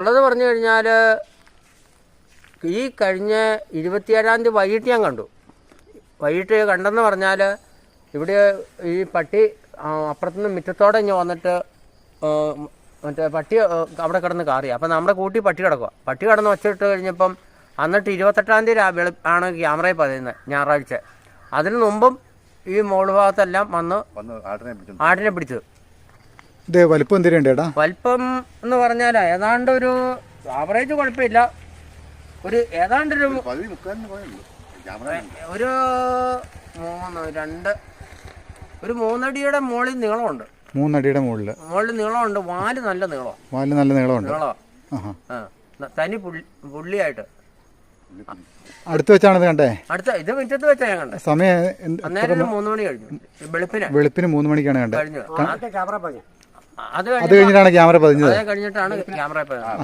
ഉള്ളത് പറഞ്ഞു കഴിഞ്ഞാൽ ഈ കഴിഞ്ഞ 27-ാം തീയതി വൈകിട്ട് ഞാൻ കണ്ടു. വൈകിട്ട് കണ്ടെന്ന് പറഞ്ഞാൽ ഇവിടെ ഈ പട്ടി അപ്പുറത്തുനിന്ന് മുറ്റത്തോടെ ഇങ്ങനെ വന്നിട്ട് മറ്റേ പട്ടി അവിടെ കിടന്ന് കാറി. അപ്പം നമ്മുടെ കൂട്ടി പട്ടി കിടക്കുക. പട്ടി കിടന്ന് വച്ചിട്ട് കഴിഞ്ഞപ്പം എന്നിട്ട് 28-ാം തീയതി ആണ് ക്യാമറയിൽ പതിയുന്നത്, ഞായറാഴ്ച. അതിന് മുമ്പും ഈ മോൾ ഭാഗത്തെല്ലാം വന്ന് ആടിനെ പിടിച്ചത്. വലിപ്പം എന്തിനാ? വലിപ്പം എന്ന് പറഞ്ഞാൽ ഏതാണ്ട് ഒരു ആവറേജ് കുഴപ്പമില്ല, ഒരു ഏതാണ്ടൊരു ഒരു 3 അടിയുടെ മുകളിൽ നീളമുണ്ട്. 3 അടിയുടെ മുകളിൽ നീളമുണ്ട്. വാല് നല്ല നീളമുണ്ട്. തനി പുള്ളിയായിട്ട്. അടുത്ത് വെച്ചാണ് കണ്ടേ? ഇത് മുറ്റത്ത് വെച്ചാ ഞാൻ കണ്ടേ. സമയം അന്നേരം 3 മണി കഴിഞ്ഞു. വെളുപ്പിന് 3 മണിക്കാണ് കണ്ടത്. അത് കഴിഞ്ഞിട്ടാണ് ക്യാമറ പതിഞ്ഞത്. കഴിഞ്ഞിട്ടാണ് ക്യാമറ പതിഞ്ഞത്.